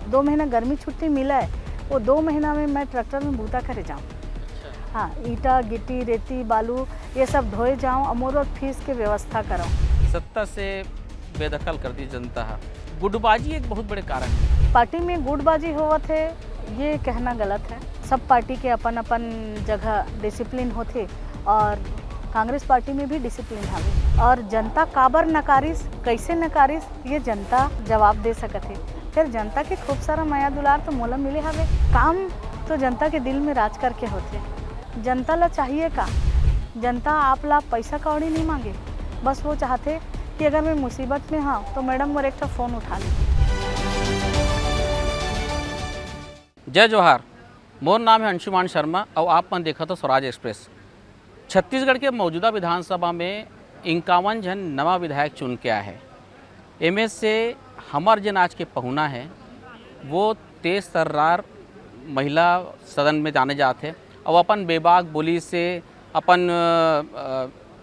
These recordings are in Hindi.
2 महीना गर्मी छुट्टी मिला है, वो 2 महीना में मैं ट्रैक्टर में बूता करे जाऊँ। हाँ, ईटा गिट्टी रेती बालू ये सब ढोए जाऊँ, अमूल और फीस की व्यवस्था कराऊँ। सत्ता से बेदखल कर दी जनता है, गुटबाजी एक बहुत बड़े कारण है। पार्टी में गुटबाजी होवत है ये कहना गलत है। सब पार्टी के अपन अपन जगह डिसिप्लिन होते और कांग्रेस पार्टी में भी डिसिप्लिन हवे और जनता काबर नकारिस कैसे नकारिस ये जनता जवाब दे सकत है। फिर जनता के खूब सारा माया दुलार तो मोला मिले हवे। काम तो जनता के दिल में राज करके होते। जनता ला चाहिए का, जनता आप ला पैसा कौड़ी नहीं मांगे, बस वो चाहते कि अगर मैं मुसीबत में हाँ तो मैडम मोर एक फ़ोन उठा ले। जय जोहार, मोर नाम है अंशुमान शर्मा और आप मन देखा तो स्वराज एक्सप्रेस। छत्तीसगढ़ के मौजूदा विधानसभा में 51 जन नवा विधायक चुन के आए हैं। एम से हमार जन आज के पहुना है वो तेज तर्रार महिला सदन में जाने जाते और अपन बेबाक बोली से अपन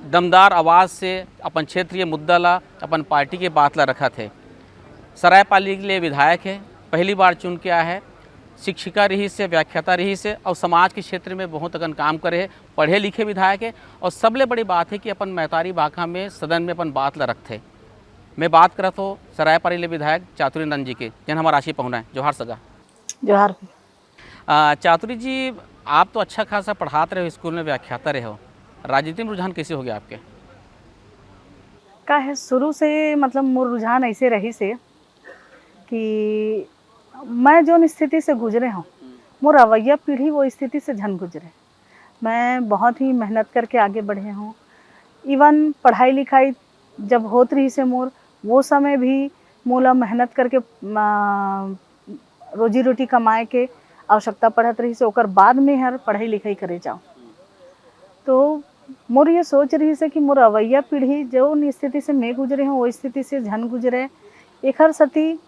दमदार आवाज़ से अपन क्षेत्रीय मुद्दा ला अपन पार्टी के बात ला रखा थे। सरायपाली के लिए विधायक है, पहली बार चुन के आया है। शिक्षिका रही से, व्याख्याता रही से और समाज के क्षेत्र में बहुत अगन काम करे है, पढ़े लिखे विधायक है। और सबले बड़ी बात है कि अपन मैतारी बाखा में सदन में अपन बात ला रखते। मैं बात करत हो सरायपाली ले विधायक चातुरी नंदन जी के, जन हमारा राशि पहुना है। जोहार सगा। जोहार। चातुरी जी, आप तो अच्छा खासा पढ़ाते रहे हो, स्कूल में व्याख्याता रहे हो, राजनीति में रुझान कैसे हो गया आपके? का है शुरू से मतलब मोर रुझान ऐसे रही से कि मैं जो स्थिति से गुजरे हूँ, मोर रवैया पीढ़ी वो स्थिति से झन गुजरे। मैं बहुत ही मेहनत करके आगे बढ़े हूँ। इवन पढ़ाई लिखाई जब होत रही से मोर, वो समय भी मोला मेहनत करके रोजी रोटी कमाए के आवश्यकता पड़त रही से, ओकर बाद में हर पढ़ाई लिखाई करे जाऊँ। तो मोर ये सोच रही से कि मोर रवैया पीढ़ी जो स्थिति से मैं गुजरे हूँ वो स्थिति से झन गुजरे। एक हर सती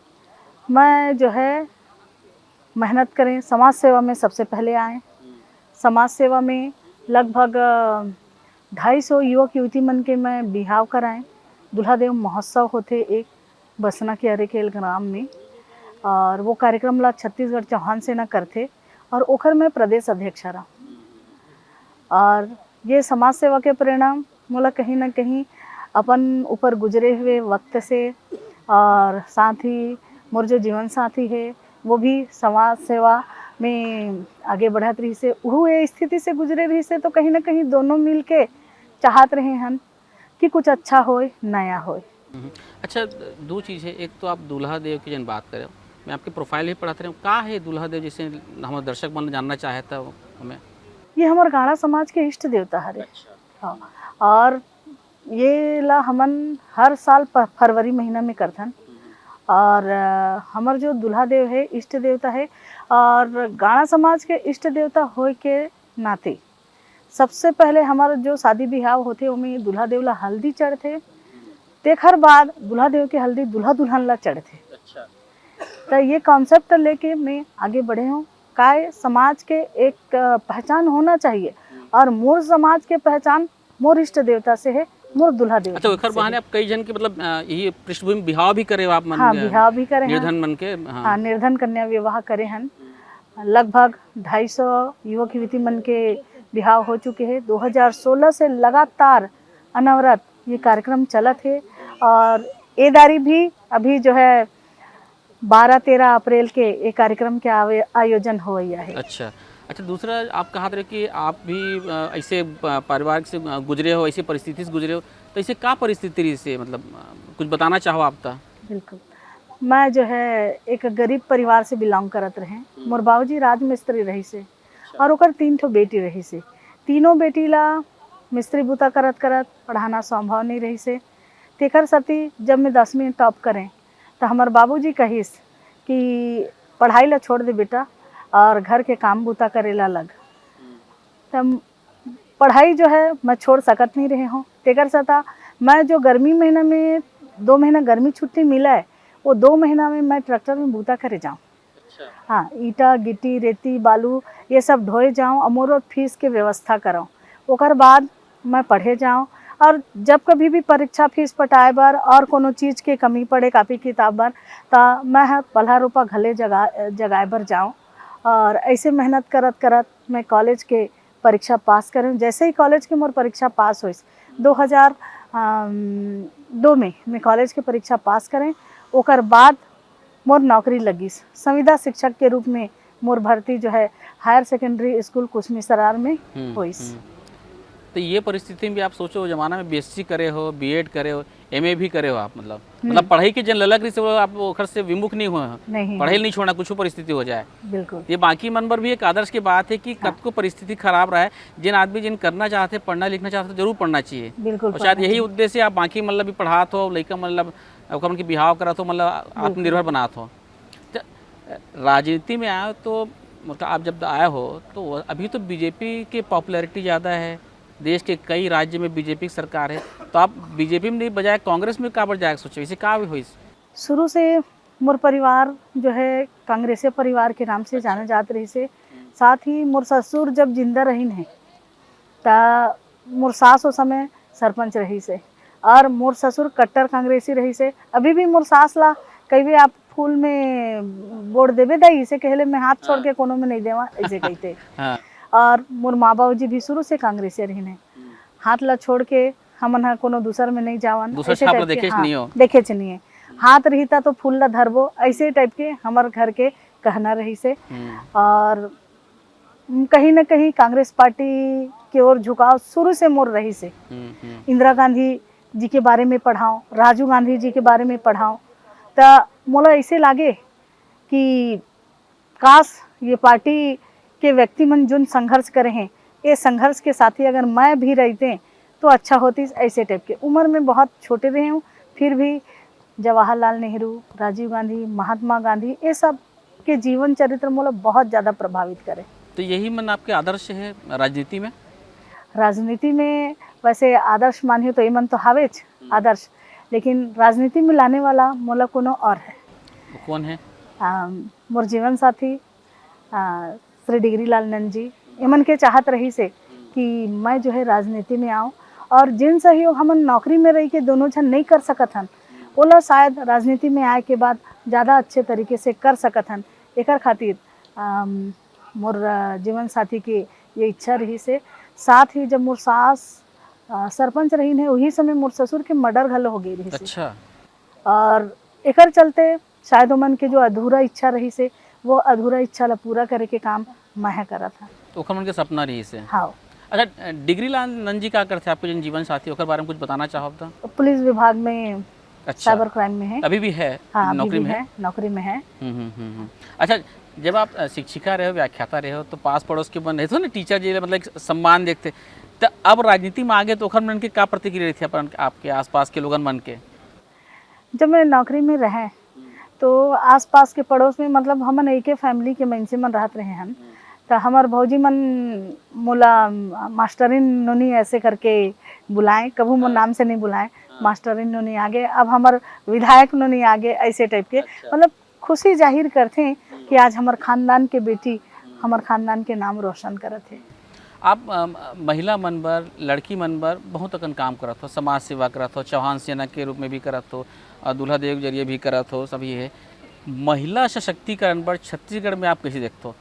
मैं जो है मेहनत करें, समाज सेवा में सबसे पहले आए। समाज सेवा में लगभग 250 युवक युवती मन के मैं बिहाव कराएं। दुल्हा देव महोत्सव होते एक बसना के अरे के ग्राम में, और वो कार्यक्रम ला छत्तीसगढ़ चौहान सेना करते और ओखर में प्रदेश अध्यक्ष रहा। और ये समाज सेवा के परिणाम मोला कहीं ना कहीं अपन ऊपर गुजरे हुए वक्त से, और साथ ही मोर जो जीवन साथी है वो भी समाज सेवा में आगे बढ़त रही से, वो ये स्थिति से गुजरे रही से, तो कहीं ना कहीं दोनों मिल के चाहत रहे हैं कि कुछ अच्छा होए, नया होए। अच्छा, दो चीज़ है। एक तो आप दूल्हा देव की जन बात करें, मैं आपके प्रोफाइल ही पढ़ाते रहे हूँ, का है दूल्हा देव, जिसे हमारे दर्शक मन जानना चाहता हो हमें? ये हमारे गाड़ा समाज के इष्ट देवता हरे। हाँ, और ये ला हमन हर साल फरवरी महीना में करथन। और हमार जो दूल्हा देव है इष्ट देवता है, और गाड़ा समाज के इष्ट देवता होए के नाते सबसे पहले हमारा जो शादी बिहाव होते उनमें दूल्हा देव ला हल्दी चढ़ते, तेखर बाद दूल्हा देव के हल्दी दूल्हा दुल्हन ला चढ़ते। तो ये कॉन्सेप्ट लेके मैं आगे बढ़े हूँ। काय समाज के एक पहचान होना चाहिए, और मोर समाज के पहचान मोर इष्ट देवता से है, मोर दूल्हा देव। अच्छा, ओखर बहाने आप कई जन के मतलब ये पृष्ठभूमि बिहाव भी करे आप मन? हाँ, बिहाव भी करे हैं। निर्धन मन के? हाँ, निर्धन कन्या विवाह करे हैं। लगभग 250 युवक युवती मन के बिहाव हो चुके हैं। 2016 से लगातार अनवरत ये कार्यक्रम चलत है, और ये दारी भी अभी जो है 12-13 अप्रैल के ये कार्यक्रम के आयोजन हो गया है। अच्छा, दूसरा आप कहा रहे कि आप भी ऐसे परिवार से गुजरे हो, ऐसी परिस्थिति से गुजरे हो, तो ऐसे का परिस्थिति रही से, मतलब कुछ बताना चाहो आप? तो बिल्कुल, मैं जो है एक गरीब परिवार से बिलोंग करत रहे। मोर बाबूजी राजमिस्त्री रही से, और ओकर 3 ठो बेटी रही से। तीनों बेटी ला मिस्त्री बुता करत करत पढ़ाना संभव नहीं रही से। तेकर सती जब मैं 10वीं टॉप करें तो हमारे बाबूजी कहिस कि पढ़ाई ला छोड़ दे बेटा और घर के काम बूता करेला लग। तब पढ़ाई जो है मैं छोड़ सकत नहीं रहे हूँ। तेकर सता मैं जो गर्मी महीना में 2 महीना गर्मी छुट्टी मिला है, वो 2 महीना में मैं ट्रैक्टर में बूता करे जाऊँ। हाँ, ईटा गिट्टी रेती बालू ये सब ढोए जाऊँ, अमूल और फीस के व्यवस्था कराऊँ। ओकर बाद मैं पढ़े जाऊँ, और जब कभी भी परीक्षा फीस पटाए बार और कोनो चीज़ के कमी पड़े कापी किताब बार तो मैं पल्हा रुपा घले जगाए बर जाऊँ और ऐसे मेहनत करत करत मैं कॉलेज के परीक्षा पास करूँ। जैसे ही कॉलेज के मोर परीक्षा पास हुई 2002 में मैं कॉलेज के परीक्षा पास करें, ओकर बाद मोर नौकरी लगी संविदा शिक्षक के रूप में। मोर भर्ती जो है हायर सेकेंडरी स्कूल कुशमीसरार में हुई। तो ये परिस्थिति में भी आप सोचो उस जमाना में बीएससी करे हो, बीएड करे हो, एमए भी करे हो आप, मतलब पढ़ाई के जन ललक रही से वो आप ओखर से विमुख नहीं हुए हैं, नहीं पढ़ाई नहीं छोड़ना कुछ परिस्थिति हो जाए। बिल्कुल ये बाकी मन पर भी एक आदर्श की बात है कि कब को परिस्थिति खराब रहा है, जिन आदमी जिन करना चाहते पढ़ना लिखना चाहते जरूर पढ़ना चाहिए। बिल्कुल और शायद यही उद्देश्य आप बाकी मतलब भी पढ़ात हो, लड़का मतलब उनकी बिहाव करा तो मतलब आत्मनिर्भर बनात हो। तो राजनीति में आए तो मतलब आप जब आए हो तो अभी तो बीजेपी की पॉपुलैरिटी ज़्यादा है, देश के कई राज्य में बीजेपी की सरकार है, तो आप बीजेपी में नहीं बजाय कांग्रेस में काबर जाए सोचे, इसे का भी हुई? शुरू से मोर परिवार जो है कांग्रेसी परिवार के नाम से जाना जात रही से। साथ ही मोर ससुर जब जिंदा रही है ता मोर सास उस समय सरपंच रही से और मोर ससुर कट्टर कांग्रेसी रही से। अभी भी मोर सास ला कई भी आप फूल में बोड़ देवे दई इसे कहले मैं हाथ छोड़ के कोनो में नहीं देवा ऐसे कहते। और मोर माँ बाबू जी भी शुरू से कांग्रेसी रही है, हाथ ला छोड़ के हमन हा कोनो दूसर में नहीं जावन, देखे नहीं है हाथ रहीता तो फूल ला धरबो ऐसे टाइप के हमार घर के कहना रही से। और कहीं ना कहीं कांग्रेस पार्टी की ओर झुकाव शुरू से मोर रही से। इंदिरा गांधी जी के बारे में पढ़ाऊँ, राजीव गांधी जी के बारे में पढ़ाऊँ तो मोला ऐसे लागे कि काश ये पार्टी के व्यक्ति मन जो संघर्ष करे हैं ये संघर्ष के साथी अगर मैं भी रहते तो अच्छा होती। ऐसे टाइप के उम्र में बहुत छोटे रहे हूँ फिर भी जवाहरलाल नेहरू, राजीव गांधी, महात्मा गांधी ये सब के जीवन चरित्र मोला बहुत ज़्यादा प्रभावित करे। तो यही मन आपके आदर्श है राजनीति में? राजनीति में वैसे आदर्श मानिए तो ये मन तो हावेच आदर्श, लेकिन राजनीति में लाने वाला मोला कोनो और है। कौन है? मोर जीवन साथी श्री डिगरी लाल नंद जी। इमन के चाहत रही से कि मैं जो है राजनीति में आऊँ और जिन सहयोग हमन नौकरी में रही के दोनों जन नहीं कर सकत हन ओला शायद राजनीति में आए के बाद ज़्यादा अच्छे तरीके से कर सकत हन। एकर खातिर मोर जीवन साथी की ये इच्छा रही से। साथ ही जब मोर सास सरपंच रही है वही समय मोर ससुर के मर्डर घलो हो गई रही से। अच्छा। और एकर चलते शायद उमन के जो अधूरा इच्छा रही से वो अधूरा इच्छा ला पूरा करे के काम मैं करा था। तो ओखर मन के सपना रही से। हाँ। अच्छा, डिगरी लाल नंद जी क्या करते आपके जिन जीवन साथी ओकर बारे में कुछ बताना चाहो तो? पुलिस विभाग में। अच्छा। साइबर क्राइम में है। अभी भी है? हाँ, नौकरी में है? नौकरी में है। अच्छा, जब आप शिक्षिका रहे हो, व्याख्याता रहे हो तो पास पड़ोस के बन रहे थे ना टीचर जी मतलब एक सम्मान देखते, तो अब राजनीति में आगे तो ओखर मन के क्या प्रतिक्रिया रही थी अपन आपके आसपास के लोगन मन के? जब मैं नौकरी में रहे तो आसपास के पड़ोस में मतलब हमन एक फैमिली के मनसे मन रहते रहे हैं तो हमार भौजी मन मोला मास्टरिन नोनी ऐसे करके बुलाएं, कभी मोर नाम से नहीं बुलाएं, मास्टरिन नोनी आगे, अब हमार विधायक नोनी आगे ऐसे टाइप के। मतलब खुशी जाहिर करते हैं कि आज हमार खानदान के बेटी हमार खानदान के नाम रोशन करत है। आप महिला मन बर, लड़की मन बर बहुत अकन काम करत हो, समाज सेवा करत हो, चौहान सेना के रूप में भी करत हो, दूल्हा देव के जरिए भी करत हो, सब ये है। महिला सशक्तिकरण पर छत्तीसगढ़ में आप कैसे देखते हो?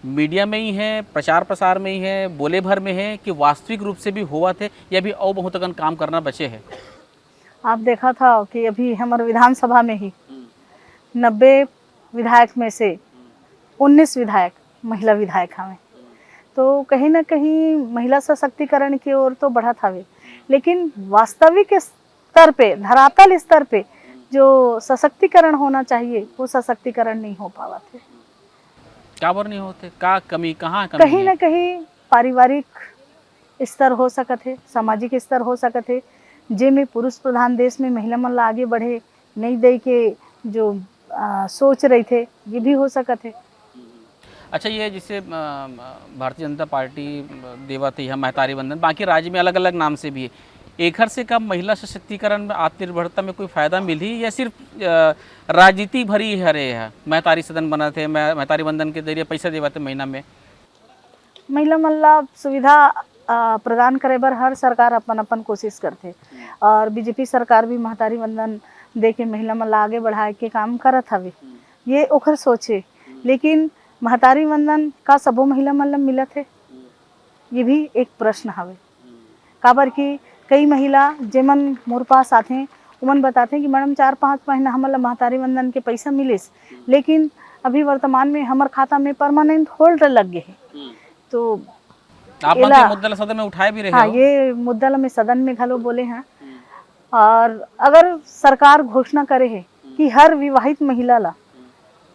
मीडिया में ही है, प्रचार प्रसार में ही है, बोले भर में है कि वास्तविक रूप से भी हुआ थे या भी और बहुत अकन काम करना बचे है? आप देखा था कि अभी हमारे विधानसभा में ही 90 विधायक में से 19 विधायक महिला विधायक हमें, तो कहीं ना कहीं महिला सशक्तिकरण की ओर तो बढ़त हवे, लेकिन वास्तविक स्तर पे, धरातल स्तर पे जो सशक्तिकरण होना चाहिए वो सशक्तिकरण नहीं हो पावा थे। क्या बार नहीं होते? का कमी कहाँ कमी? कहीं ना कहीं पारिवारिक स्तर हो सकत है, सामाजिक स्तर हो सकत है, जे में पुरुष प्रधान देश में महिला मन ला आगे बढ़े नहीं दे के जो सोच रही थे ये भी हो सकत है। अच्छा, ये जिसे भारतीय जनता पार्टी देवत है महतारी बंधन, बाकी राज्य में अलग अलग नाम से भी है, एकर से कब महिला सशक्तिकरण में आत्मनिर्भरता में कोई फायदा मिली या सिर्फ राजनीति भरी हरे है? महतारी सदन बना थे, महतारी बंधन के जरिए पैसा देवा थे महीना में, महिला मन ला सुविधा प्रदान करे बर हर सरकार अपन अपन कोशिश करथे और बीजेपी सरकार भी महतारी वंदन दे के महिला मन ला आगे बढ़ाए के काम करत हवे, ये ओखर सोचे। लेकिन महतारी वंदन का सबो महिला मन ला मिलत है, ये भी एक प्रश्न हवे। काबर कि कई महिला जेमन मोर पास आथे उमन बताथे कि मैडम 4-5 महीना हमन ला महतारी वंदन के पैसा मिलिस, लेकिन अभी वर्तमान में हमर खाता में परमानेंट होल्ड लग गे है। तो आप मन के मुद्दा ला सदन में उठाए भी रहे हाँ, हो। ये मुद्दा ला मैं सदन में घलो बोले हैं। और अगर सरकार घोषणा करे है कि हर विवाहित महिला ला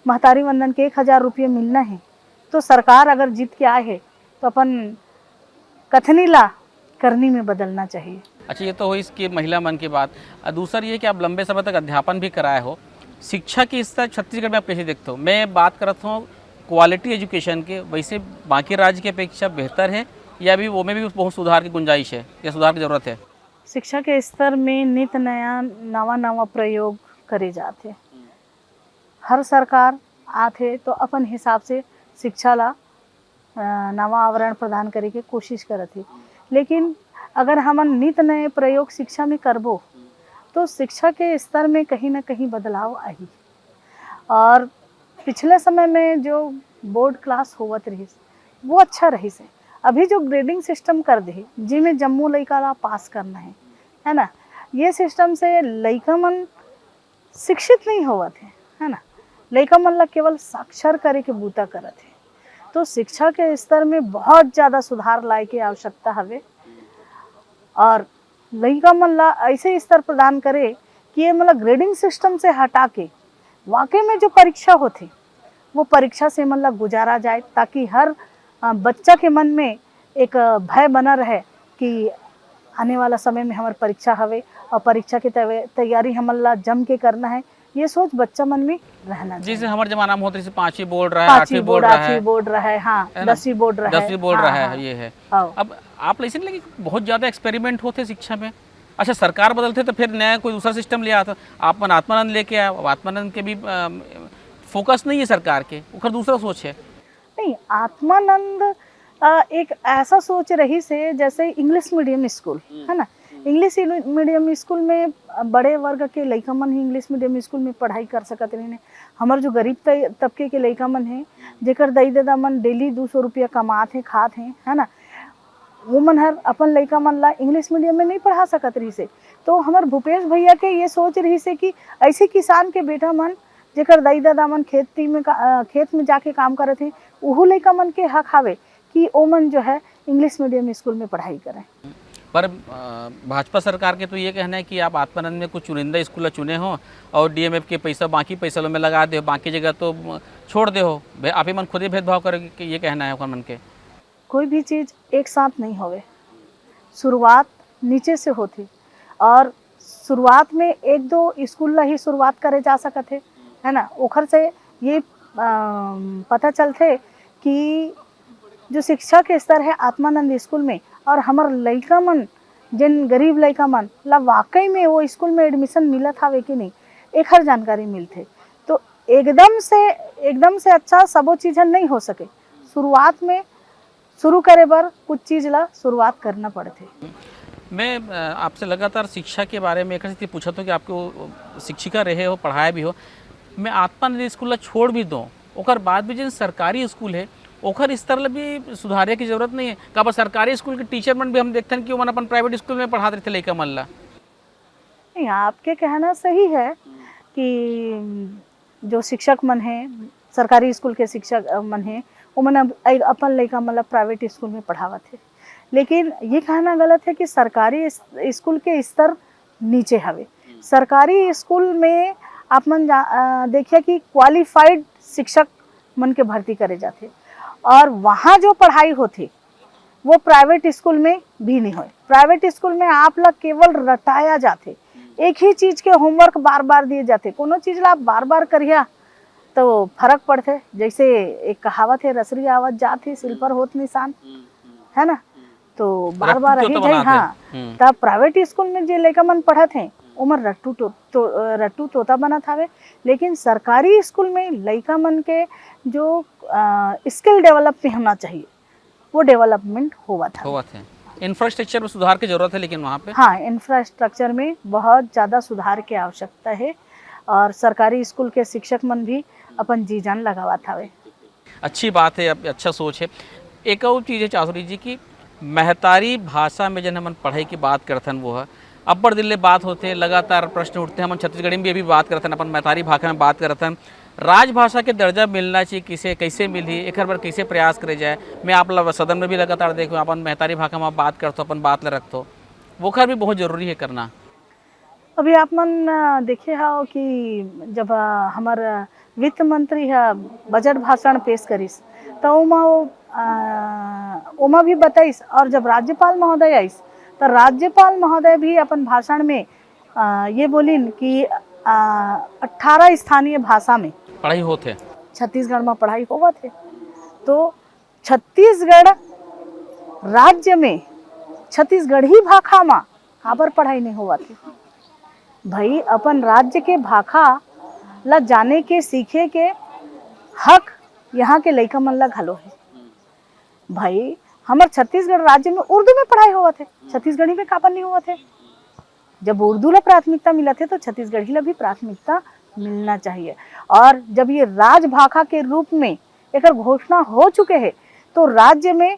महतारी वंदन के 1000 रुपये मिलना है, तो सरकार अगर जीत के आए है तो अपन कथनी ला करनी में बदलना चाहिए। अच्छा, ये तो हुई इसकी महिला मन की बात। दूसरा ये कि आप लंबे समय तक अध्यापन भी कराए हो, शिक्षा की स्तर छत्तीसगढ़ में आप कैसे देखते हो? मैं बात करता हूँ क्वालिटी एजुकेशन के, वैसे बाकी राज्य की अपेक्षा बेहतर है या अभी वो में भी बहुत सुधार की गुंजाइश है या सुधार की ज़रूरत है? शिक्षा के स्तर में नित नया नवा प्रयोग करे जाते। हर सरकार आथे तो अपन हिसाब से शिक्षा ला नवा आवरण प्रदान करे के कोशिश करत है। लेकिन अगर हमन नित नए प्रयोग शिक्षा में करबो तो शिक्षा के स्तर में कहीं ना कहीं बदलाव आई। और पिछले समय में जो बोर्ड क्लास होवत रहिस वो अच्छा रहिस है। अभी जो ग्रेडिंग सिस्टम कर दे जिमें जम्मू लइका ला पास करना है ना, ये सिस्टम से लइका मन शिक्षित नहीं होवत है ना, लइका मन ला केवल साक्षर करे के बूता करत है। तो शिक्षा के स्तर में बहुत ज़्यादा सुधार लाए के आवश्यकता हवे और लइका मन ला ऐसे स्तर प्रदान करे कि ये मतलब ग्रेडिंग सिस्टम से हटा के वाकई में जो परीक्षा होती वो परीक्षा से मतलब गुजारा जाए, ताकि हर बच्चा के मन में एक भय बना रहे कि आने वाला समय में हमारी परीक्षा हवे और परीक्षा की तैयारी हमन ला जम के करना है, ये सोच बच्चा मन में रहना चाहिए। जैसे हमारे जमाना में होता है 5वीं बोर्ड रहा है, 8वीं 5वीं बोर्ड रहा है, 8वीं बोर्ड रहा है, हाँ 10वीं बोर्ड रहा है, 10वीं बोर्ड रहा है, हाँ, ये है। हाँ। अब आप ऐसे नहीं लगे बहुत ज़्यादा एक्सपेरिमेंट होते शिक्षा में? अच्छा, सरकार बदलते तो फिर नया कोई दूसरा सिस्टम ले आता, आप मन आत्मानंद लेके आए, अब आत्मानंद के भी फोकस नहीं है सरकार के, उधर दूसरा सोच है। नहीं, आत्मानंद एक ऐसा सोच रही से जैसे इंग्लिश मीडियम स्कूल है ना, इंग्लिश मीडियम स्कूल में बड़े वर्ग के लइका मन ही इंग्लिश मीडियम स्कूल में पढ़ाई कर सकत रहे। हमार जो गरीब तबके के लइका मन है जेकर दाई दादा मन डेली 200 रुपया कमात हैं खात हैं है ना, वो मन हर अपन लइका मन ला इंग्लिश मीडियम में नहीं पढ़ा सकत रही से। तो हमार भूपेश भैया के ये सोच रही से कि ऐसे किसान के बेटा मन जेकर दाई दादा मन खेत में जाके काम करत हैं, वहू लइका मन के हक हावे कि ओ मन जो है इंग्लिश मीडियम स्कूल में पढ़ाई करें। पर भाजपा सरकार के तो ये कहना है कि आप आत्मानंद में कुछ चुनिंदा स्कूल चुने हो और डीएमएफ के पैसा बाकी पैसा में लगा दे, बाकी जगह तो छोड़ दे हो, आप ही मन खुद ही भेदभाव करेंगे, ये कहना है मन के? कोई भी चीज़ एक साथ नहीं होवे, शुरुआत नीचे से होती और शुरुआत में 1-2 स्कूल ला ही शुरुआत करे जा सकत है ना। ओखर से ये पता चलते कि जो शिक्षा के स्तर है आत्मानंद स्कूल में और हमार लइका मन जिन गरीब लइका मन ला वाकई में वो स्कूल में एडमिशन मिलत हावे कि नहीं, एक हर जानकारी मिलते। तो एकदम से अच्छा सबो चीज़ नहीं हो सके, शुरुआत में शुरू करे बर कुछ चीज़ ला शुरुआत करना पड़ते। मैं आपसे लगातार शिक्षा के बारे में एक पूछा था कि आपको शिक्षिका रहे हो, पढ़ाया भी हो। मैं आत्मानंद स्कूल ला छोड़ भी दूँ, ओकर बाद भी जिन सरकारी स्कूल है ओखर स्तर ला भी सुधारे की जरूरत नहीं है? का सरकारी स्कूल के टीचर मन भी हम देखते हैं कि वो मन अपन प्राइवेट स्कूल में पढ़ा रहे थे लइका मन ला। नहीं, आपके कहना सही है कि जो शिक्षक मन हैं सरकारी स्कूल के शिक्षक मन हैं वो मन अपन लइका मन ला प्राइवेट स्कूल में पढ़ावत है। लेकिन ये कहना गलत है कि सरकारी स्कूल के स्तर नीचे हवे। सरकारी स्कूल में आप मन देखिए कि क्वालिफाइड शिक्षक मन के भर्ती करे जाते और वहाँ जो पढ़ाई होती वो प्राइवेट स्कूल में भी नहीं हो। प्राइवेट स्कूल में आप लोग केवल रटाया जाते, एक ही चीज़ के होमवर्क बार बार दिए जाते, कोनो चीज़ ला आप बार बार करिया तो फर्क पड़ते। जैसे एक कहावत है, रसरी आवत जाती सिल पर होत निशान, है ना, तो बार बार रही जाए। हाँ, तब प्राइवेट स्कूल में जो लइका मन पढ़त हैं उमर रट्टू तोता बनत हावे। लेकिन सरकारी स्कूल में लइका मन के जो स्किल डेवलप होना चाहिए वो डेवलपमेंट होवत है। इंफ्रास्ट्रक्चर में सुधार की ज़रूरत है लेकिन वहाँ पे हाँ, इंफ्रास्ट्रक्चर में बहुत ज़्यादा सुधार की आवश्यकता है और सरकारी स्कूल के शिक्षक मन भी अपन जी जान लगावत हवे। अच्छी बात है, अब अच्छा सोच है। एक और चीज़ है चासुरी जी की महतारी भाषा में जन हमन पढ़ाई की बात करथन वो है अब्बड़ दिल्ले बात होते लगातार प्रश्न उठते हमन छत्तीसगढ़ी में भी बात करथन अपन मैतारी भाषा में बात करथन राजभाषा के दर्जा मिलना चाहिए किसे कैसे मिली एक बार कैसे प्रयास करे जाए। मैं आप लोग सदन में भी लगातार देखो अपन मैतारी भाषा में बात करते अपन बात ले रखते वो खर भी बहुत जरूरी है करना। अभी आप मन देखे हो कि जब हमार वित्त मंत्री है बजट भाषण पेश करिस तो उमा भी बताइस और जब राज्यपाल महोदय आइस तो राज्यपाल महोदय भी अपन भाषण में ये बोलिन कि 18 स्थानीय भाषा में पढ़ाई होते छत्तीसगढ़ में पढ़ाई होवत है। तो छत्तीसगढ़ राज्य में छत्तीसगढ़ी भाषा में काबर पढ़ाई नहीं होवत है भाई अपन राज्य के भाषा ला जाने के सीखे के हक यहाँ के लइका मन ला घलो है भाई। हमार छत्तीसगढ़ राज्य में उर्दू में पढ़ाई होवत है छत्तीसगढ़ी में काबर नहीं होवत है। जब उर्दू ला प्राथमिकता मिलत है तो छत्तीसगढ़ी ला भी प्राथमिकता मिलना चाहिए और जब ये राजभाषा के रूप में एक घोषणा हो चुके हैं तो राज्य में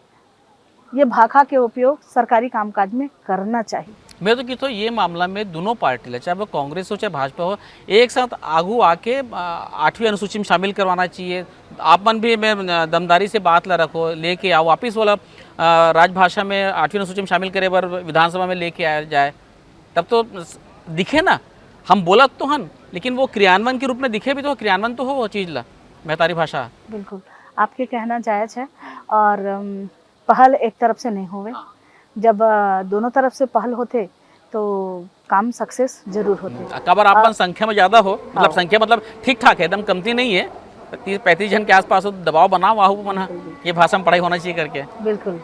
ये भाषा के उपयोग सरकारी कामकाज में करना चाहिए। मैं तो कहता हूँ ये मामला में दोनों पार्टी चाहे वो कांग्रेस हो चाहे भाजपा हो एक साथ आगू आके 8वीं अनुसूची में शामिल करवाना चाहिए। आपन भी मैं दमदारी से बात ला रखो लेके आओ वापिस वाला राजभाषा में 8वीं अनुसूची में शामिल करे बार विधानसभा में लेके आया जाए तब तो दिखे ना हम बोलत तो हन लेकिन वो क्रियान्वयन के रूप में दिखे भी तो क्रियान्वयन तो हो वो चीज़ ला मैतारी भाषा। बिल्कुल आपके कहना जायज़ है और पहल एक तरफ से नहीं होवे जब दोनों तरफ से पहल होते तो काम सक्सेस जरूर होते। कबर आपन संख्या में ज़्यादा हो मतलब संख्या मतलब ठीक ठाक है एकदम कमती नहीं है 30-35 जन के आसपास हो दबाव बनाओ आहू मना ये भाषा में पढ़ाई होना चाहिए करके। बिल्कुल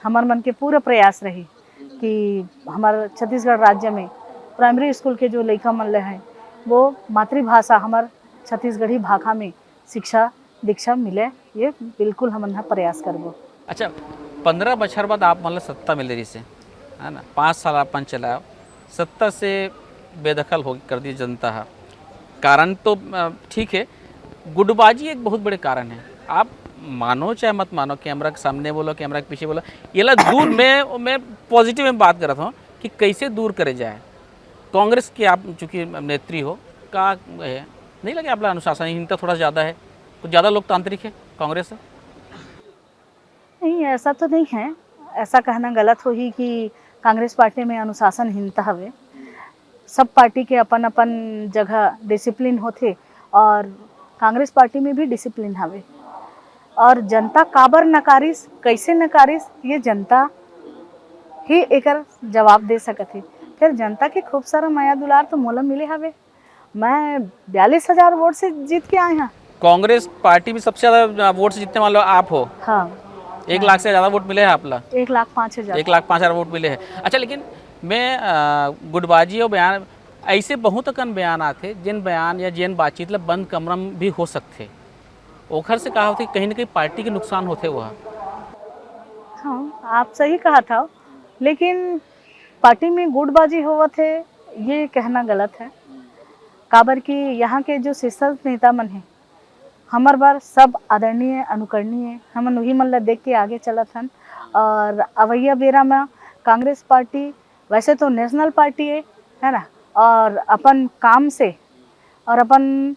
हमार मन के पूरा प्रयास रही कि हमारे छत्तीसगढ़ राज्य में प्राइमरी स्कूल के जो लड़का मन हैं वो मातृभाषा हमार छत्तीसगढ़ी भाषा में शिक्षा दीक्षा मिले ये बिल्कुल हम प्रयास करबो। अच्छा 15 बछर बाद आप मतलब सत्ता मिले रही से है ना 5 साल अपन चलाओ सत्ता से बेदखल हो कर दी जनता है कारण तो ठीक है गुटबाजी एक बहुत बड़े कारण है। आप मानो चाहे मत मानो कैमरा के सामने बोलो कैमरा के पीछे बोलो ये ला दूर मैं पॉजिटिव में बात कर रहा था कि कैसे दूर करे जाए। कांग्रेस की आप चूँकि नेत्री हो का है नहीं लगे आप अनुशासनहीनता थोड़ा ज़्यादा है कुछ ज़्यादा लोकतांत्रिक है कांग्रेस है? नहीं ऐसा तो नहीं है ऐसा कहना गलत हो ही कि कांग्रेस पार्टी में अनुशासनहीनता हवे। सब पार्टी के अपन अपन जगह डिसिप्लिन होते और कांग्रेस पार्टी में भी डिसिप्लिन हवे और जनता काबर नकारिस कैसे नकारिस ये जनता ही एकर जवाब दे सकत है। फिर जनता के खूब सारा माया दुलार तो मोला मिले हवे। मैं 42,000 वोट से जीत के आए हैं। कांग्रेस पार्टी में सबसे ज़्यादा वोट से जीतने वाले आप हो। हाँ 1 लाख से ज़्यादा वोट मिले हैं आप ला 1,05,000 1,05,000 वोट मिले हैं। अच्छा लेकिन मैं गुटबाजी और बयान ऐसे बहुत अकन बयान आते जिन बयान या जिन बातचीत ला बंद कमरा में भी हो सकते ओखर से कहा होते कहीं ना कहीं पार्टी के नुकसान होते वह। हाँ आप सही कहा था लेकिन पार्टी में गुटबाजी हुआ थे ये कहना गलत है। काबर कि यहाँ के जो शीर्ष नेता मन हैं हमार बार सब आदरणीय अनुकरणीय हम वही मन ला देख के आगे चलत हन और अवैया बेरा में कांग्रेस पार्टी वैसे तो नेशनल पार्टी है ना और अपन काम से और अपन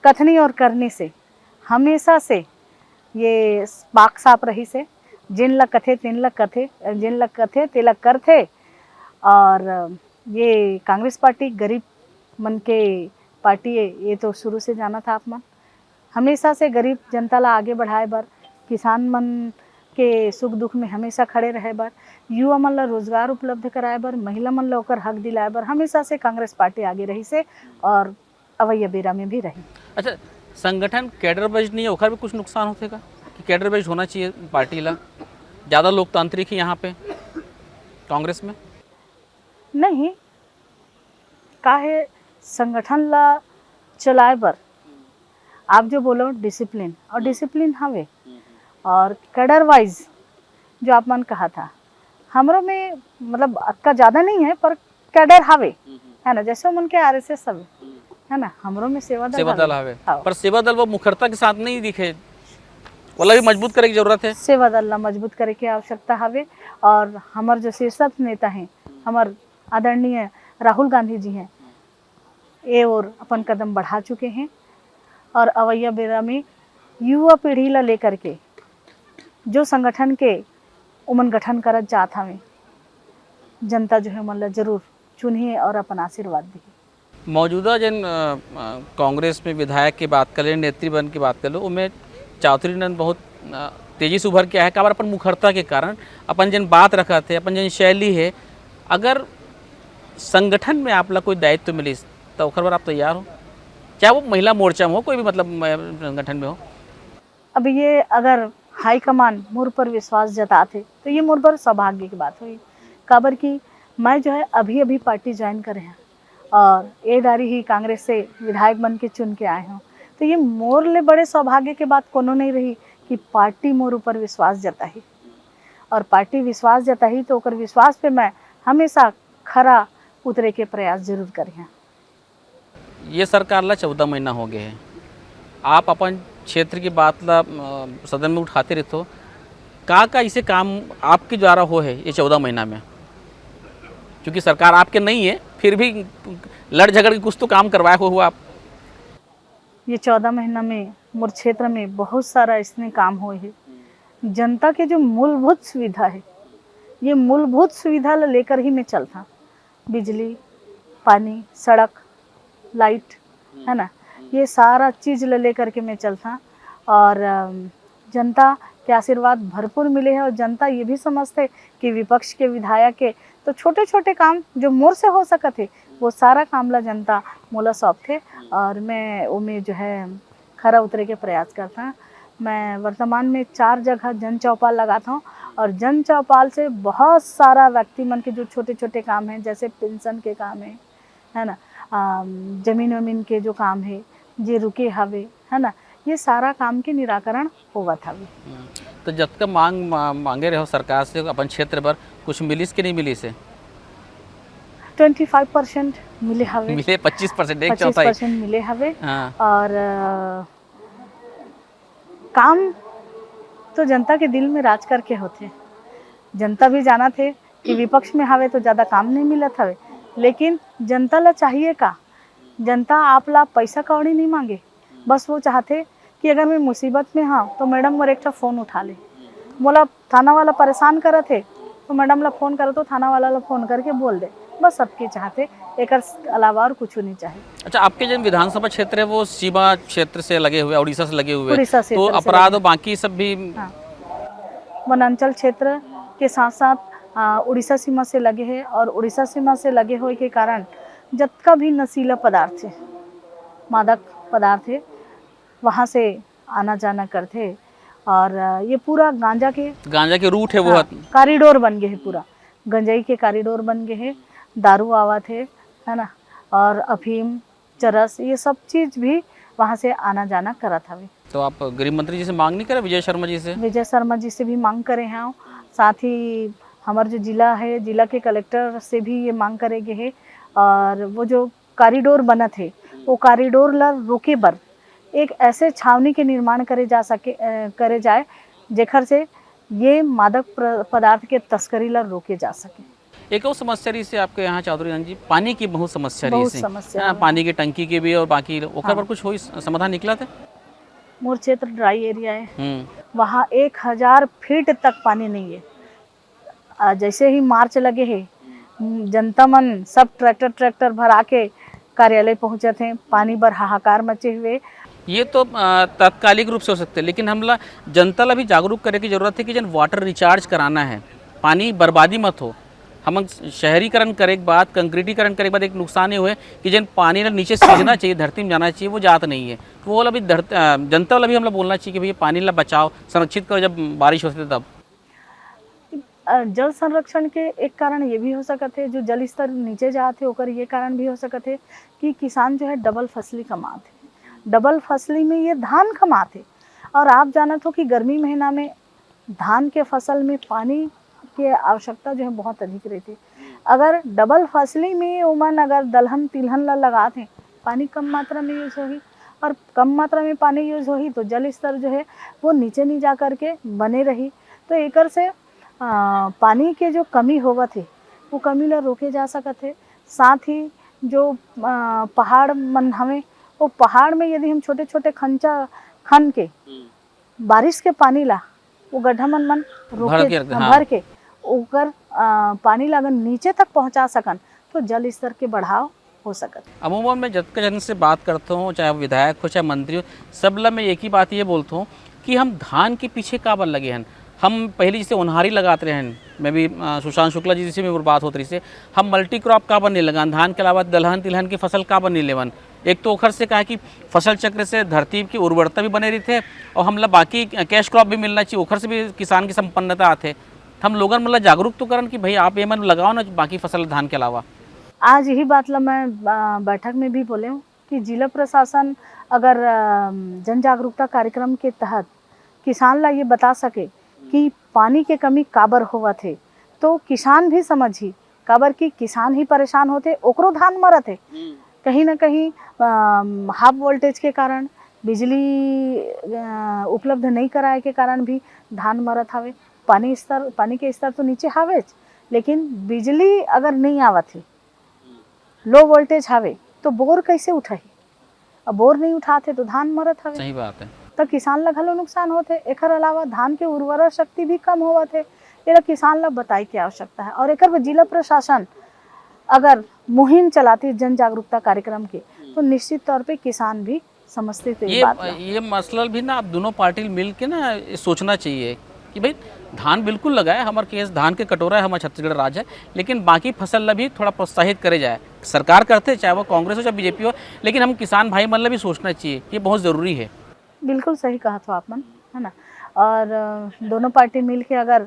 कथनी और करनी से हमेशा से ये पाक साफ रही से जिन ला कथे तिन ला कथे जिन ला कथे तेला करथे और ये कांग्रेस पार्टी गरीब मन के पार्टी है ये तो शुरू से जाना था आप मन हमेशा से गरीब जनता ला आगे बढ़ाए बर किसान मन के सुख दुख में हमेशा खड़े रहे बर युवा मन ला रोजगार उपलब्ध कराए बर महिला मन ला ओकर हक दिलाए बर हमेशा से कांग्रेस पार्टी आगे रही से और अवैया बेरा में भी रही। अच्छा संगठन कैडर बेस्ड नहीं है ओखर भी कुछ नुकसान होते का कि कैडर बेस्ड होना चाहिए पार्टी ला ज़्यादा लोकतांत्रिक है यहाँ पे कांग्रेस में नहीं काहे संगठन ला चलाए बर आप जो बोलो डिसिप्लिन और डिसिप्लिन हवे और कैडर वाइज जो आप मन कहा था, हमरो में मतलब अक्का ज़्यादा नहीं है पर कैडर हावे, है ना, जैसे मन के आरएसएस सब है ना, हमरो में सेवा दल हवे हाँ। पर सेवा दल वो मुखरता के साथ नहीं दिखे, वाला भी मजबूत करे की जरूरत है। सेवा दल ला मजबूत करे की आवश्यकता हवे। और हमार जो शीर्षस्थ नेता हैं, हमार आदरणीय राहुल गांधी जी हैं, ये और अपन कदम बढ़ा चुके हैं। और अवैया बेरा में युवा पीढ़ी ला लेकर के जो संगठन के उमन गठन करत जात हवे, जनता जो है मन ला जरूर चुनिए और अपन आशीर्वाद दी। मौजूदा जिन कांग्रेस में विधायक की बात करें, नेतृबंद की बात करें, उनमें चौधरी नंद बहुत तेजी से उभर के आया। काबर अपन मुखरता के कारण अपन जिन बात रखा थे, अपन जिन शैली है, अगर संगठन में आप ला कोई दायित्व मिली तो ओखर बार आप तैयार हो, चाहे वो महिला मोर्चा में हो, कोई भी मतलब संगठन में हो। अब ये अगर हाईकमान मोर पर विश्वास जताते तो ये मोर पर सौभाग्य की बात हुई। काबर की मैं जो है अभी अभी पार्टी ज्वाइन करे हैं और ए दारी ही कांग्रेस से विधायक बन के चुन के आए हूँ, तो ये मोर ले बड़े सौभाग्य की बात कोनो नहीं रही कि पार्टी मोर ऊपर विश्वास जताही। और पार्टी विश्वास जताही तो ओकर विश्वास पे मैं हमेशा खरा उतरे के प्रयास जरूर करें। ये सरकार ला 14 महीना हो गए हैं, आप अपन क्षेत्र की बात ला सदन में उठाते रहते हो, का इसे काम आपके द्वारा हो है ये 14 महीना में? क्योंकि सरकार आपके नहीं है, फिर भी लड़ झगड़ के कुछ तो काम करवाए हो आप। ये 14 महीना में मोर क्षेत्र में बहुत सारा इसने काम हुए है। जनता के जो मूलभूत सुविधा है, ये मूलभूत सुविधा ला लेकर ही मैं चलता। बिजली, पानी, सड़क, लाइट, है ना, ये सारा चीज़ ले लेकर के मैं चलता। और जनता के आशीर्वाद भरपूर मिले हैं। और जनता ये भी समझते कि विपक्ष के विधायक के तो छोटे छोटे काम जो मोर से हो सकते वो सारा काम ला जनता मोला सौंपते और मैं उनमें जो है खरा उतरे के प्रयास करता। मैं वर्तमान में 4 जगह जन चौपाल लगाता हूँ और जन चौपाल से बहुत सारा व्यक्ति मन के जो छोटे छोटे काम हैं, जैसे पेंशन के काम है ना, जमीन वमीन के जो काम है जे रुके हवे, है ना, ये सारा काम के निराकरण होगा था। तो जब तक मांगे रहो सरकार से अपन क्षेत्र पर कुछ मिलीस कि नहीं मिली से? 25% मिले हवे, मिले 25%, एक चौथाई 25% मिले हवे। हाँ। और काम तो जनता के दिल में राज करके होते। जनता भी जाना थे कि विपक्ष में हवे तो ज़्यादा काम नहीं मिलत हवे, लेकिन जनता ला चाहिए का, जनता आप ला पैसा कौड़ी नहीं मांगे, बस वो चाहते कि अगर मैं मुसीबत में हाँ तो मैडम मोर एक फ़ोन उठा ले। मोला थाना वाला परेशान करे थे तो मैडम ला फ़ोन करे तो थाना वाला ला फ़ोन करके बोल दे, बस सबके चाहते, एक अलावा और कुछ नहीं चाहिए। अच्छा, आपके जो विधानसभा क्षेत्र है वो सीमा क्षेत्र से लगे हुए, उड़ीसा से लगे हुए, उड़ीसा से तो अपराध और बाकी सब भी हाँ, वनांचल क्षेत्र के साथ साथ उड़ीसा सीमा से लगे हैं। और उड़ीसा सीमा से लगे हुए के कारण जितना भी नशीला पदार्थ है, मादक पदार्थ है, वहाँ से आना जाना करते। और ये पूरा गांजा के रूट है वो। हाँ, कॉरिडोर बन गए है, पूरा गंजाई के कॉरिडोर बन गए हैं। दारू आवत है ना, और अफीम, चरस, ये सब चीज़ भी वहाँ से आना जाना करा था। तो आप गृह मंत्री जी से मांग नहीं करे, विजय शर्मा जी से? विजय शर्मा जी से भी मांग करे हैं, साथ ही हमारे जो जिला है, जिला के कलेक्टर से भी ये मांग करेंगे है। और वो जो कॉरिडोर बना थे, वो कॉरिडोर ला रोके बर एक ऐसे छावनी के निर्माण करे जाए जेखर से ये मादक पदार्थ के तस्करी ला रोके जा सके। एक और समस्या रही से आपके यहाँ चौधरी नंद जी, पानी की बहुत समस्या रही से, समस्या पानी की टंकी की भी और बाकी ओकर पर कुछ हो समाधान निकला थे? मोर क्षेत्र ड्राई एरिया है, वहाँ 1000 फीट तक पानी नहीं है। जैसे ही मार्च लगे है, जनता मन सब ट्रैक्टर भरा के कार्यालय पहुँचे थे, पानी पर हाहाकार मचे हुए। ये तो तात्कालिक रूप से हो सकते हैं, लेकिन हमला जनता ला भी जागरूक करे की जरूरत है कि जन वाटर रिचार्ज कराना है, पानी बर्बादी मत हो। हम शहरीकरण करे के बाद, कंक्रीटीकरण करे के बाद एक नुकसान ये हुए कि जन पानी ला नीचे सींचना चाहिए, धरती में जाना चाहिए, वो जात नहीं है। तो वो अभी जनता वाला भी हम लोग बोलना चाहिए कि भैया पानी ला बचाओ, संरक्षित करो जब बारिश होती है तब। जल संरक्षण के एक कारण ये भी हो सकते है, जो जल स्तर नीचे जाते होकर ये कारण भी हो सकते है कि किसान जो है डबल फसली कमाते। डबल फसली में ये धान कमाते। और आप जानत हो कि गर्मी महीना में धान के फसल में पानी की आवश्यकता जो है बहुत अधिक रहती। अगर डबल फसली में ओमन अगर दलहन तिलहन ला लगाते, पानी कम मात्रा में यूज होगी, और कम मात्रा में पानी यूज होगी तो जल स्तर जो है वो नीचे नहीं जा करके बने रही। तो एकर से पानी के जो कमी होवत है वो कमी ला रोके जा सकत है। साथ ही जो पहाड़ मन हमें, वो पहाड़ में यदि हम छोटे छोटे खन के बारिश के पानी ला वो गड्ढा मन रोके भर के ओकर पानी ला अगर नीचे तक पहुंचा सकन तो जल स्तर के बढ़ाव हो सकत। अमूमन मैं जब जन से बात करता हूँ, चाहे विधायक हो चाहे मंत्री हो, सब ला मैं एक ही बात ये बोलता हूँ कि हम धान के पीछे काबर लगे हैं। हम पहले जैसे उन्हारी लगाते रहे हैं, मैं भी सुशांत शुक्ला जी से भी बात होती रही से, हम मल्टी क्रॉप काबर नहीं लगान, धान के अलावा दलहन तिलहन की फसल काबर नहीं लेवन। एक तो ओखर से कहा कि फसल चक्र से धरती की उर्वरता भी बने रही थे और हमला बाकी कैश क्रॉप भी मिलना चाहिए, ओखर से भी किसान की संपन्नता आते। हम लोगन मतलब जागरूक तो करन कि भाई आप ये मन लगाओ ना बाकी फसल धान के अलावा। आज यही बात ला मैं बैठक में भी बोले हूँ कि जिला प्रशासन अगर जन जागरूकता कार्यक्रम के तहत किसान ला ये बता सके कि पानी के कमी काबर होवत है, तो किसान भी समझी काबर कि किसान ही परेशान होते, ओकरो धान मरत है। कहीं ना कहीं हाफ वोल्टेज के कारण, बिजली उपलब्ध नहीं कराए के कारण भी धान मरत हवे। पानी के स्तर तो नीचे हावेच, लेकिन बिजली अगर नहीं आवत है, लो वोल्टेज हावे तो बोर कैसे उठाही, अब बोर नहीं उठाते तो धान मरत हवे। सही बात है। तो किसान ला घलो नुकसान होते। एकर अलावा धान के उर्वरा शक्ति भी कम होवत है। ये किसान ला बताई की आवश्यकता है। और एकर जिला प्रशासन अगर मुहिम चलाती जन जागरूकता कार्यक्रम के तो निश्चित तौर पे किसान भी समझते थे ये मसला भी ना आप दोनों पार्टी मिल के ना सोचना चाहिए कि भाई धान बिल्कुल लगाए, हमारे केस धान के कटोरा है, हमारा छत्तीसगढ़ राज्य है, लेकिन बाकी फसल ला भी थोड़ा प्रोत्साहित करे जाए। सरकार करते चाहे वो कांग्रेस हो चाहे बीजेपी हो, लेकिन हम किसान भाई मन ला भी सोचना चाहिए, ये बहुत ज़रूरी है। बिल्कुल सही कहा था आप मन, है ना। और दोनों पार्टी मिल के अगर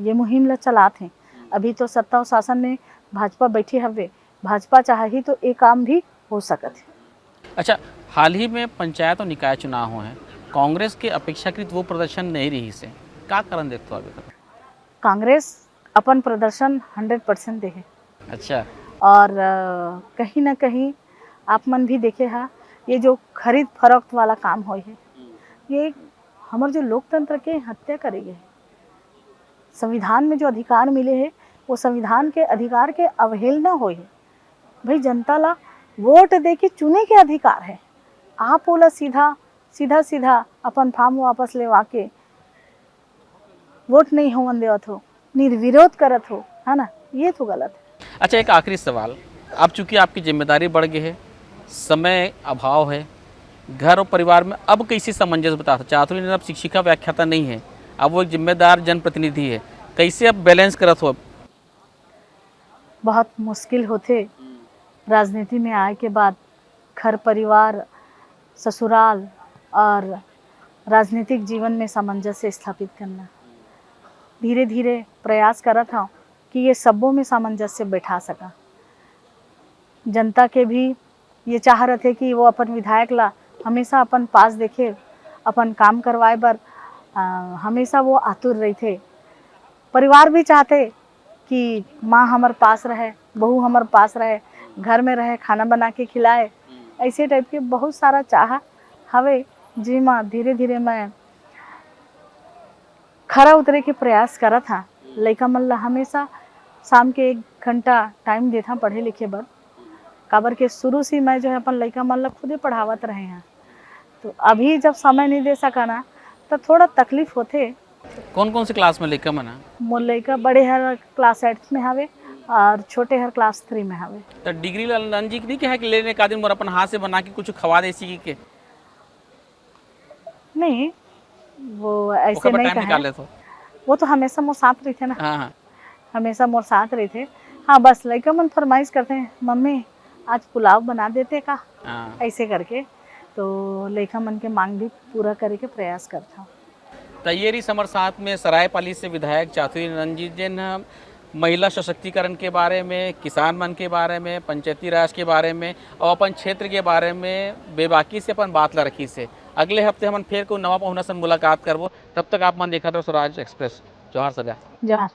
ये मुहिम ला चलाते हैं, अभी तो सत्ता और शासन में भाजपा बैठी हवे, भाजपा चाहे तो एक काम भी हो सकत है। अच्छा, हाल ही में पंचायत और निकाय चुनाव हुए हैं, कांग्रेस के अपेक्षाकृत वो प्रदर्शन नहीं रही से, क्या कारण देखते हो अभी तक? कांग्रेस अपन प्रदर्शन 100% दे है। अच्छा। और कहीं ना कहीं आप मन भी देखे हा, ये जो खरीद फरोख्त वाला काम हो है, ये हमारे जो लोकतंत्र के हत्या करेगी है। संविधान में जो अधिकार मिले हैं वो संविधान के अधिकार के अवहेलना हो है। भाई जनता ला वोट दे के चुने के अधिकार है, आप ओला सीधा अपन फार्म वापस लेवा के वोट नहीं होवन देवत हो, निर्विरोध करत हो, है ना, ये तो गलत है। अच्छा, एक आखिरी सवाल, अब चूंकि आपकी जिम्मेदारी बढ़ गई है, समय अभाव है, घर और परिवार में अब कैसे सामंजस्य बता चातुरी ने अब शिक्षिका व्याख्याता नहीं है, अब वो एक जिम्मेदार जनप्रतिनिधि है, कैसे अब बैलेंस करत हो? बहुत मुश्किल होते राजनीति में आए के बाद घर परिवार ससुराल और राजनीतिक जीवन में सामंजस्य स्थापित करना। धीरे धीरे प्रयास करत हूँ कि ये सबों में सामंजस्य बैठा सका। जनता के भी ये चाह रहे थे कि वो अपन विधायक ला हमेशा अपन पास देखे, अपन काम करवाए बर हमेशा वो आतुर रही थे। परिवार भी चाहते कि माँ हमारे पास रहे, बहू हमारे पास रहे, घर में रहे, खाना बना के खिलाए, ऐसे टाइप के बहुत सारा चाह हवे जी। माँ धीरे धीरे मैं खरा उतरे के प्रयास करा था। लइका मन ला हमेशा शाम के 1 घंटा टाइम देता पढ़े लिखे बर, काबर के शुरू से मैं जो है अपन लइका मन ला खुदे पढ़ावत रहे हैं। तो अभी जब समय नहीं दे सका ना तो थोड़ा तकलीफ होते। कौन कौन सी क्लास में लइका मन? मोर लइका बड़े हर क्लास 8 में हवे और छोटे हर क्लास 3 में हवे। तो डिग्री लालन जी नहीं कहा कि लेने का दिन मोर अपन हाथ से बना के कुछ खवा दे सीखी के? नहीं, वो ऐसे नहीं कहा, वो तो हमेशा मोर साथ रही थे ना। हाँ। हमेशा मोर साथ रही थे। हाँ, बस लइका मन फरमाइश करते हैं, मम्मी आज पुलाव बना देते का, ऐसे करके, तो लइका मन के मांग भी पूरा करे के प्रयास करता हूँ। तैयारी समर साथ में सरायपाली से विधायक चातुरी रणजीत जैन महिला सशक्तिकरण के बारे में, किसान मन के बारे में, पंचायती राज के बारे में और अपन क्षेत्र के बारे में बेबाकी से अपन बात ला रखी से। अगले हफ्ते हम फिर कोई नवा पहुना से मुलाकात करबो। तब तक आप मन देखा तो स्वराज एक्सप्रेस। जोहार सदा। जहाँ